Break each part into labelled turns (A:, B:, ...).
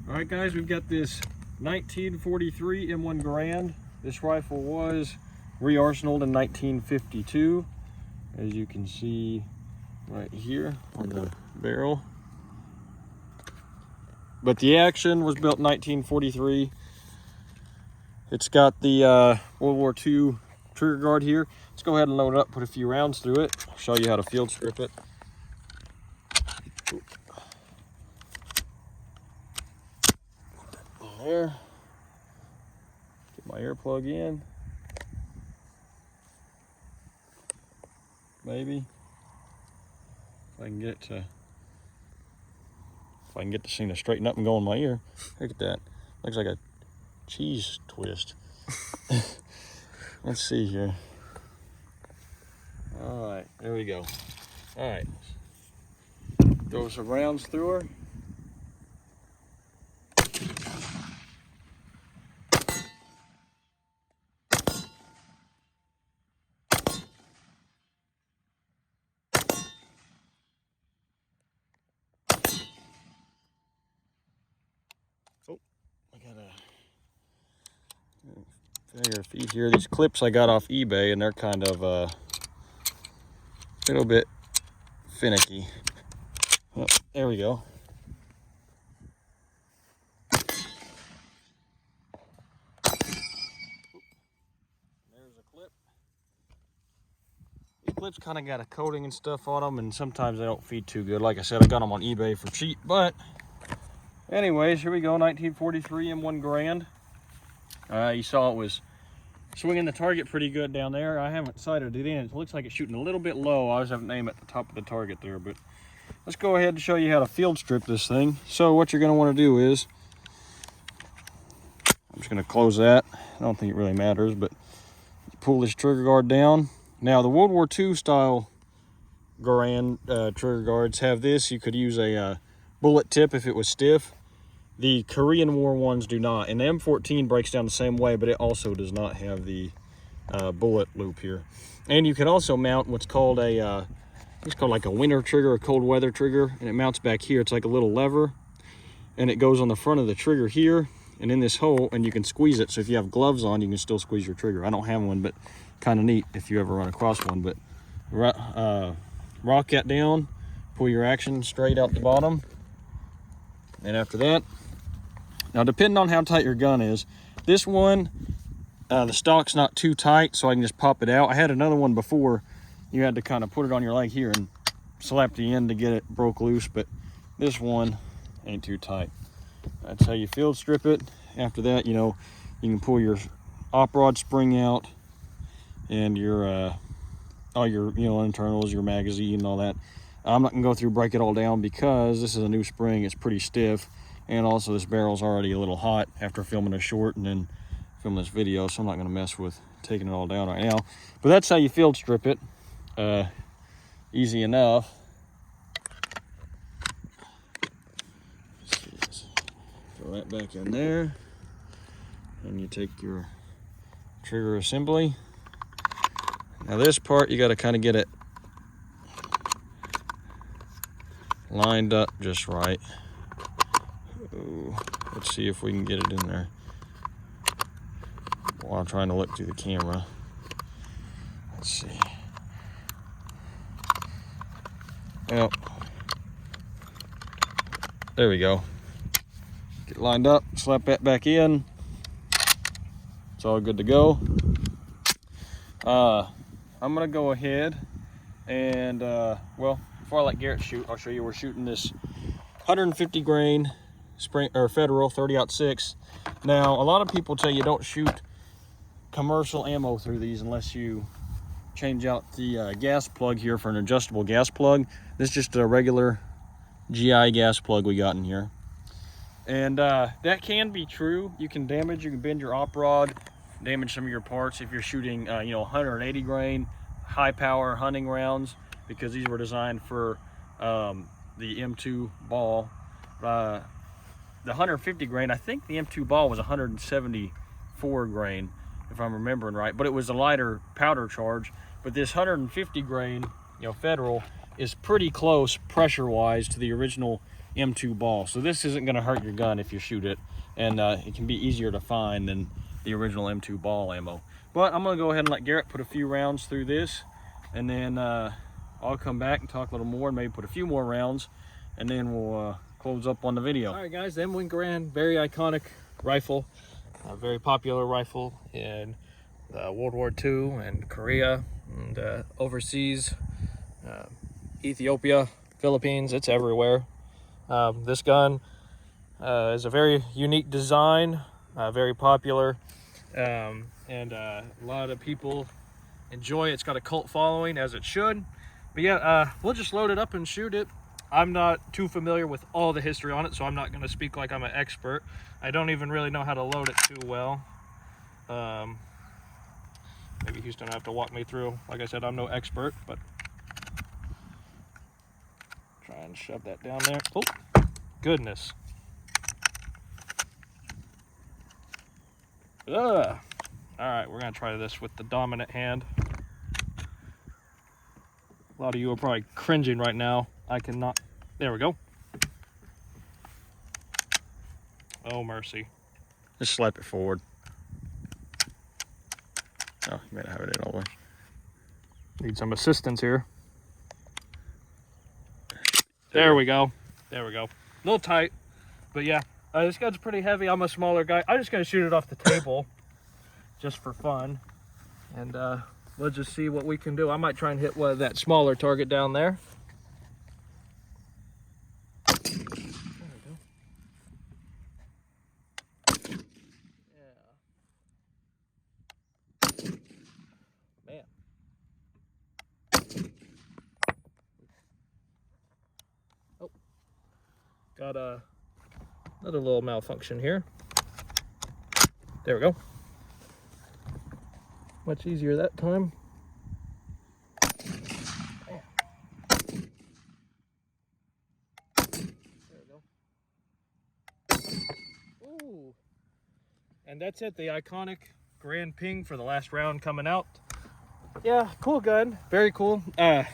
A: All right, guys, we've got this 1943 M1 Garand. This rifle was re-arsenaled in 1952, as you can see right here on the barrel. But the action was built in 1943. It's got the World War II trigger guard here. Let's go ahead and load it up, put a few rounds through it. I'll show you how to field strip it. There. Get my air plug in. Maybe. If I can get this thing to straighten up and go in my ear. Look at that. Looks like a cheese twist. Let's see here. All right, there we go. All right. Throw some rounds through her. Failure feed here. These clips I got off eBay, and they're kind of a little bit finicky. Oh, there we go. There's a clip. These clips kind of got a coating and stuff on them, and sometimes they don't feed too good. Like I said, I got them on eBay for cheap, but anyways, here we go. 1943 M1 Garand. You saw it was swinging the target pretty good down there. I haven't sighted it in. It looks like it's shooting a little bit low. I was having to aim at the top of the target there, but let's go ahead and show you how to field strip this thing. So what you're going to want to do is, I'm just going to close that. I don't think it really matters, but pull this trigger guard down. Now the World War II style Garand trigger guards have this. You could use a bullet tip if it was stiff. The Korean War ones do not, and the M14 breaks down the same way, but it also does not have the bullet loop here. And you can also mount what's called it's called like a winter trigger, a cold weather trigger, and it mounts back here. It's like a little lever, and it goes on the front of the trigger here, and in this hole, and you can squeeze it. So if you have gloves on, you can still squeeze your trigger. I don't have one, but kind of neat if you ever run across one. But rock that down, pull your action straight out the bottom, and after that, now, depending on how tight your gun is, this one, the stock's not too tight, so I can just pop it out. I had another one before. You had to kind of put it on your leg here and slap the end to get it broke loose, but this one ain't too tight. That's how you field strip it. After that, you know, you can pull your op rod spring out and your all your internals, your magazine and all that. I'm not gonna go through break it all down because this is a new spring. It's pretty stiff. And also this barrel's already a little hot after filming a short and then filming this video, so I'm not gonna mess with taking it all down right now. But that's how you field strip it. Easy enough. Throw that back in there. And you take your trigger assembly. Now this part, you gotta kind of get it lined up just right. Ooh, let's see if we can get it in there while I'm trying to look through the camera. Let's see. Well, there we go. Get it lined up, slap that back in. It's all good to go. I'm gonna go ahead and well, before I let Garrett shoot, I'll show you we're shooting this 150 grain spring or Federal 30-06. Now a lot of people tell you don't shoot commercial ammo through these unless you change out the gas plug here for an adjustable gas plug. This is just a regular GI gas plug we got in here, and that can be true. You can bend your op rod, damage some of your parts if you're shooting 180 grain high power hunting rounds, because these were designed for the M2 ball. The 150 grain, I think the M2 ball was 174 grain, if I'm remembering right, but it was a lighter powder charge. But this 150 grain, Federal, is pretty close pressure-wise to the original M2 ball. So this isn't going to hurt your gun if you shoot it, and it can be easier to find than the original M2 ball ammo. But I'm going to go ahead and let Garrett put a few rounds through this, and then I'll come back and talk a little more and maybe put a few more rounds, and then we'll close up on the video. All right, guys, the M1 Garand, very iconic rifle, a very popular rifle in World War II and Korea and overseas, Ethiopia, Philippines, it's everywhere. This gun is a very unique design, very popular, and a lot of people enjoy it. It's got a cult following, as it should. But yeah, we'll just load it up and shoot it. I'm not too familiar with all the history on it, so I'm not going to speak like I'm an expert. I don't even really know how to load it too well. Maybe Houston will have to walk me through. Like I said, I'm no expert, but try and shove that down there. Oh, goodness. Ugh. All right, we're gonna try this with the dominant hand. A lot of you are probably cringing right now. I cannot. There we go. Oh, mercy. Just slap it forward. Oh, you may not have it in all the way. Need some assistance here. There we go. There we go. A little tight, but yeah. This gun's pretty heavy. I'm a smaller guy. I'm just gonna shoot it off the table, just for fun, and we'll just see what we can do. I might try and hit that smaller target down there. There we go. Yeah. Man. Oh. Got another little malfunction here. There we go. Much easier that time. There we go. Ooh. And that's it, the iconic Garand ping for the last round coming out. Yeah, cool gun, very cool. 30-06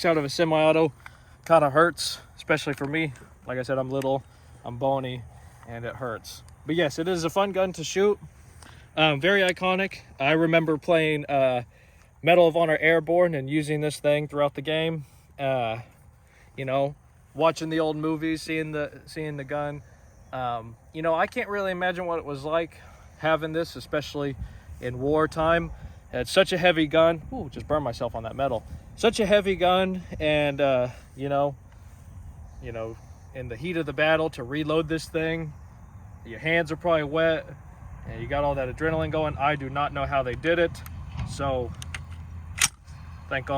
A: out of a semi-auto kind of hurts, especially for me. Like I said, I'm little, I'm bony, and it hurts. But yes, it is a fun gun to shoot. Very iconic. I remember playing Medal of Honor Airborne and using this thing throughout the game. You know, watching the old movies, seeing the gun. You know, I can't really imagine what it was like having this, especially in wartime. It's such a heavy gun. Ooh, just burned myself on that metal. Such a heavy gun, and you know, in the heat of the battle, to reload this thing, your hands are probably wet, and you got all that adrenaline going. I do not know how they did it, so thank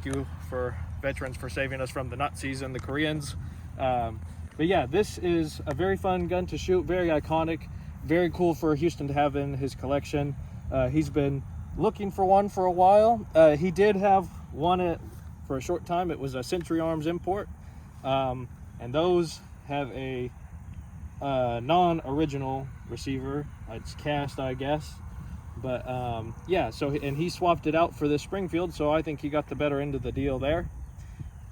A: you for veterans for saving us from the Nazis and the Koreans. But yeah, this is a very fun gun to shoot, very iconic, very cool for Houston to have in his collection. He's been looking for one for a while. He did have one for a short time. It was a Century Arms import, and those have a non-original receiver. It's cast, I guess, but yeah, so, and he swapped it out for this Springfield, so I think he got the better end of the deal there.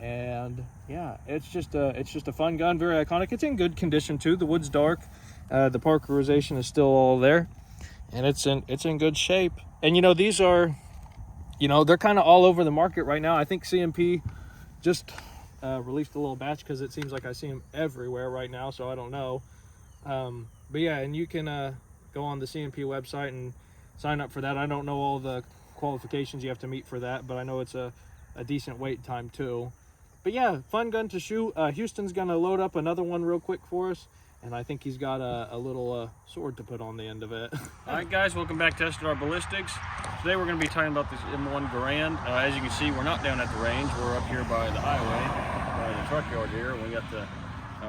A: And yeah, it's just a fun gun, very iconic. It's in good condition too. The wood's dark, the parkerization is still all there, and it's in good shape. And you know, these are, you know, they're kind of all over the market right now. I think CMP just released a little batch, because it seems like I see them everywhere right now, so I don't know. But yeah, and you can go on the CMP website and sign up for that. I don't know all the qualifications you have to meet for that, but I know it's a decent wait time too. But yeah, fun gun to shoot. Houston's gonna load up another one real quick for us, and I think he's got a little sword to put on the end of it. All right, guys, welcome back to Testing Our Ballistics. Today we're gonna be talking about this M1 Garand. As you can see, we're not down at the range. We're up here by the highway, by the truck yard here. We got the,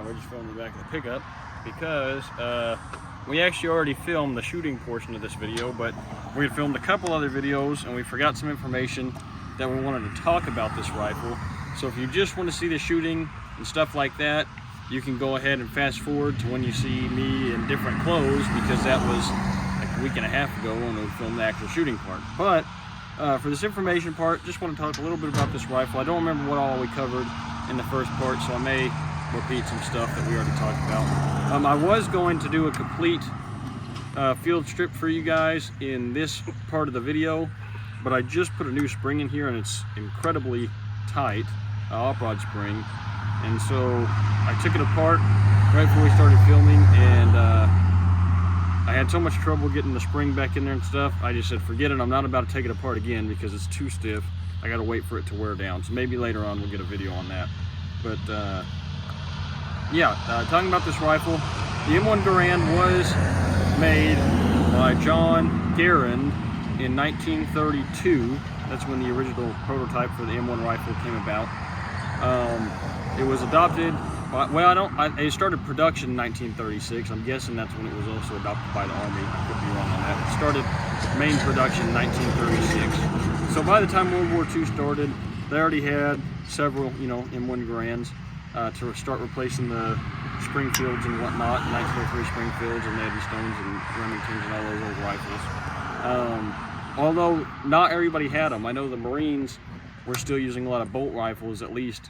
A: we're just filming the back of the pickup, because we actually already filmed the shooting portion of this video, but we had filmed a couple other videos and we forgot some information that we wanted to talk about this rifle. So if you just want to see the shooting and stuff like that, you can go ahead and fast forward to when you see me in different clothes, because that was like a week and a half ago when we filmed the actual shooting part. But for this information part, just want to talk a little bit about this rifle. I don't remember what all we covered in the first part, so I may repeat some stuff that we already talked about. I was going to do a complete field strip for you guys in this part of the video, but I just put a new spring in here and it's incredibly tight, off-rod spring, and so I took it apart right before we started filming, and I had so much trouble getting the spring back in there and stuff. I just said, forget it, I'm not about to take it apart again because it's too stiff. I gotta wait for it to wear down. So maybe later on we'll get a video on that. But yeah, talking about this rifle, the M1 Garand was made by John Garand in 1932. That's when the original prototype for the M1 rifle came about. It was adopted by, well, it started production in 1936. I'm guessing that's when it was also adopted by the Army. I could be wrong on that. It started main production in 1936. So by the time World War II started, they already had several, you know, M1 Garands to start replacing the Springfields and whatnot, 1903 Springfields and Navy Stones and Remingtons and all those old rifles. Although not everybody had them. I know the Marines were still using a lot of bolt rifles, at least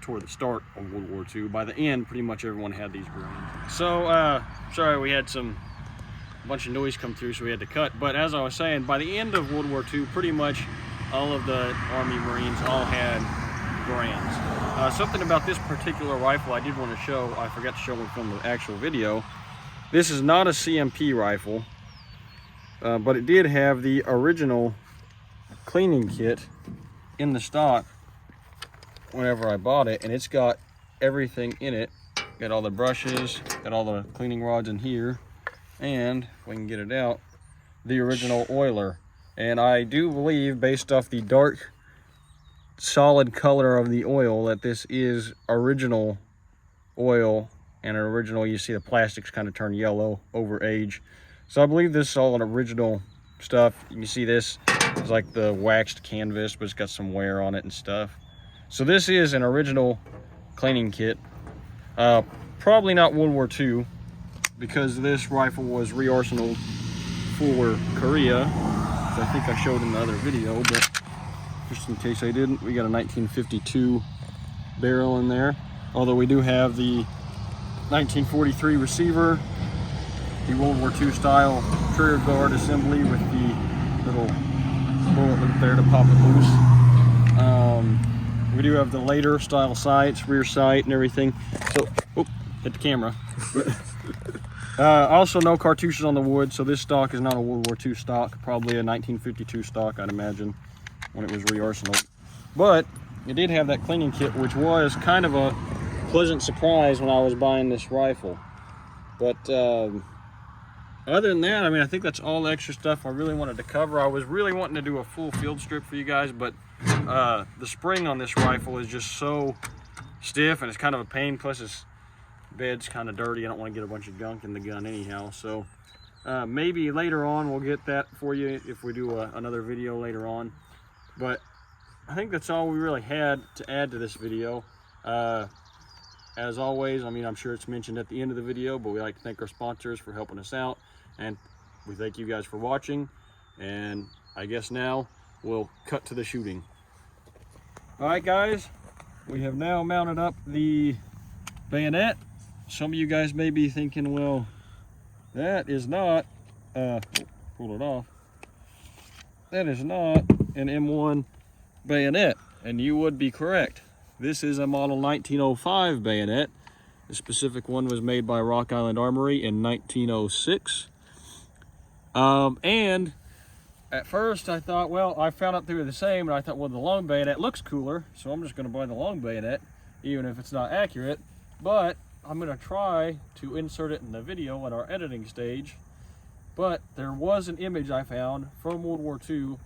A: toward the start of World War II. By the end, pretty much everyone had these Garands. So, sorry, we had a bunch of noise come through, so we had to cut. But as I was saying, by the end of World War II, pretty much all of the Army Marines all had Garands. Something about this particular rifle I did want to show, I forgot to show them from the actual video. This is not a CMP rifle, but it did have the original cleaning kit in the stock whenever I bought it, and it's got everything in it. Got all the brushes, got all the cleaning rods in here, and if we can get it out, the original oiler. And I do believe, based off the dark solid color of the oil, that this is original oil, and original, you see the plastics kind of turn yellow over age. So I believe this is all an original stuff. You can see this is like the waxed canvas, but it's got some wear on it and stuff. So this is an original cleaning kit. Probably not World War II, because this rifle was re-arsenaled for Korea, as I think I showed in the other video, but just in case I didn't, we got a 1952 barrel in there. Although we do have the 1943 receiver, the World War II style trigger guard assembly with the little bullet loop there to pop it loose. We do have the later style sights, rear sight and everything. So, oop, hit the camera. Also no cartouches on the wood, so this stock is not a World War II stock, probably a 1952 stock, I'd imagine, when it was re-arsenaled. But it did have that cleaning kit, which was kind of a pleasant surprise when I was buying this rifle. But other than that, I mean, I think that's all the extra stuff I really wanted to cover. I was really wanting to do a full field strip for you guys, but the spring on this rifle is just so stiff and it's kind of a pain. Plus this bed's kind of dirty. I don't want to get a bunch of gunk in the gun anyhow. So maybe later on we'll get that for you if we do another video later on. But I think that's all we really had to add to this video. As always, I mean, I'm sure it's mentioned at the end of the video, but we like to thank our sponsors for helping us out, and we thank you guys for watching. And I guess now we'll cut to the shooting. All right, guys, we have now mounted up the bayonet. Some of you guys may be thinking, well, that is not, pull it off. That is not an M1 bayonet, and you would be correct. This is a model 1905 bayonet. The specific one was made by Rock Island Armory in 1906. And at first I thought, well, I found out they were the same, and I thought, well, the long bayonet looks cooler, so I'm just going to buy the long bayonet, even if it's not accurate. But I'm going to try to insert it in the video at our editing stage. But there was an image I found from World War II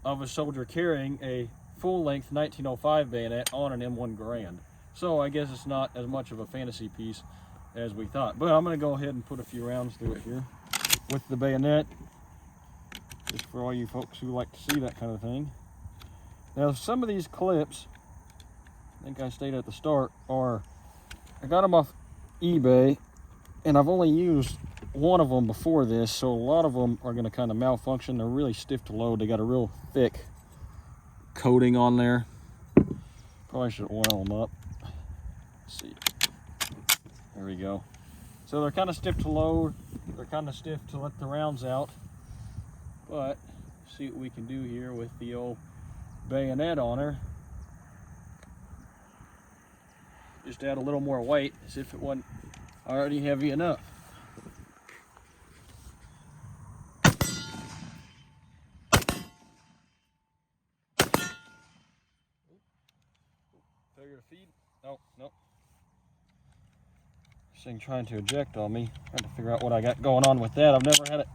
A: of a soldier carrying a full-length 1905 bayonet on an M1 Garand. So I guess it's not as much of a fantasy piece as we thought. But I'm going to go ahead and put a few rounds through it here with the bayonet, just for all you folks who like to see that kind of thing. Now, some of these clips, I think I stated at the start, I got them off eBay, and I've only used one of them before this, so a lot of them are going to kind of malfunction. They're really stiff to load. They got a real thick coating on there. Probably should oil them up. Let's see. There we go. So they're kind of stiff to load. They're kind of stiff to let the rounds out. But see what we can do here with the old bayonet on her. Just add a little more weight as if it wasn't already heavy enough. Failure to feed? No, nope. This thing trying to eject on me. Trying to figure out what I got going on with that. I've never had it.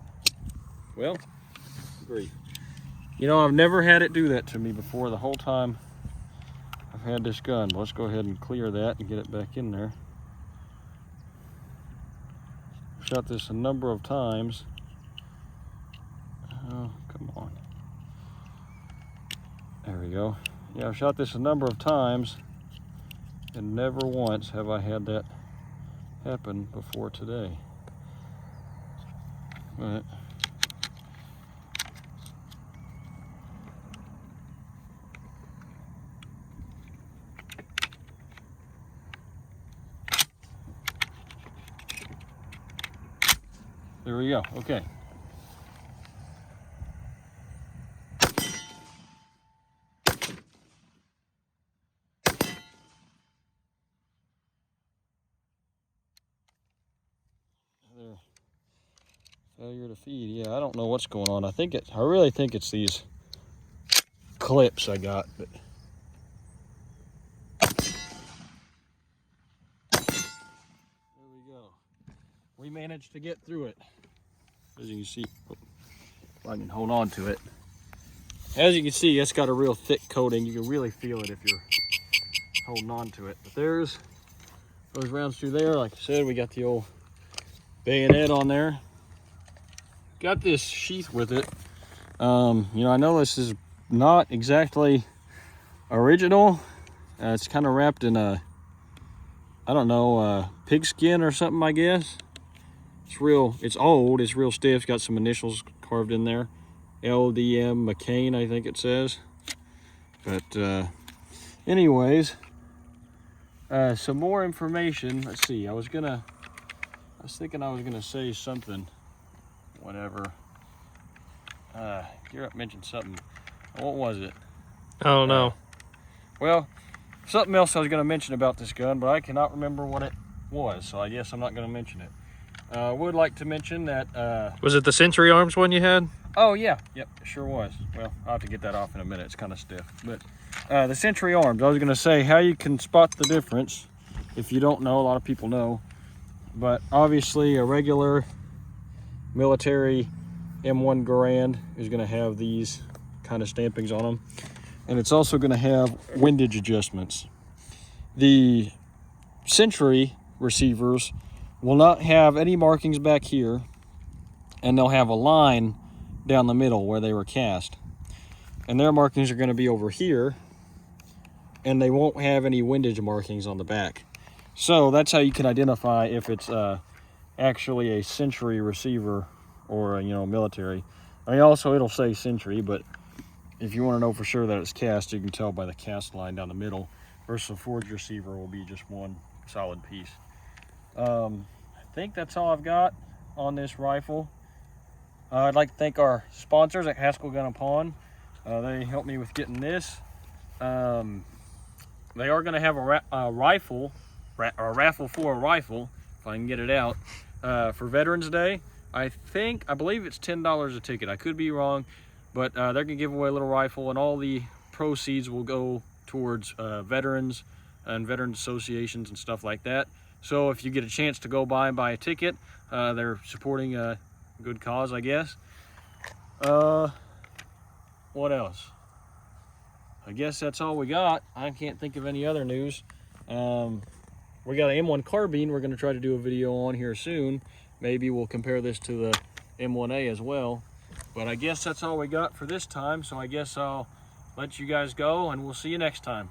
A: Well, great. You know, I've never had it do that to me before the whole time I've had this gun. But let's go ahead and clear that and get it back in there. Shot this a number of times. Oh, come on. There we go. Yeah, I've shot this a number of times, and never once have I had that happen before today. But there we go. Okay. There. Failure to feed. Yeah, I don't know what's going on. I really think it's these clips I got, but there we go. We managed to get through it. As you can see, if I can hold on to it. As you can see, it's got a real thick coating. You can really feel it if you're holding on to it. But there's those rounds through there. Like I said, we got the old bayonet on there. Got this sheath with it. You know, I know this is not exactly original. It's kind of wrapped in a, I don't know, pig skin or something, I guess. It's old, it's real stiff. It's got some initials carved in there. LDM McCain, I think it says. But anyways, some more information. Let's see, I was thinking I was gonna say something, whatever. Garrett mentioned something. What was it?
B: I don't know.
A: Well, something else I was gonna mention about this gun, but I cannot remember what it was, so I guess I'm not gonna mention it. I would like to mention that...
B: was it the Century Arms one you had?
A: Oh, yeah. Yep, it sure was. Well, I'll have to get that off in a minute. It's kind of stiff. But the Century Arms, I was going to say how you can spot the difference. If you don't know, a lot of people know. But obviously, a regular military M1 Garand is going to have these kind of stampings on them. And it's also going to have windage adjustments. The Century receivers will not have any markings back here, and they'll have a line down the middle where they were cast, and their markings are going to be over here, and they won't have any windage markings on the back. So that's how you can identify if it's actually a Century receiver or a military. I mean, also it'll say Century, but if you want to know for sure that it's cast, you can tell by the cast line down the middle, versus a forged receiver will be just one solid piece. I think that's all I've got on this rifle. I'd like to thank our sponsors at Haskell Gun & Pawn. They helped me with getting this. They are going to have a raffle for a rifle, if I can get it out, for Veterans Day. I believe it's $10 a ticket. I could be wrong, but they're going to give away a little rifle, and all the proceeds will go towards veterans and veterans associations and stuff like that. So if you get a chance to go by and buy a ticket, they're supporting a good cause, I guess. What else? I guess that's all we got. I can't think of any other news. We got an M1 carbine we're going to try to do a video on here soon. Maybe we'll compare this to the M1A as well. But I guess that's all we got for this time. So I guess I'll let you guys go, and we'll see you next time.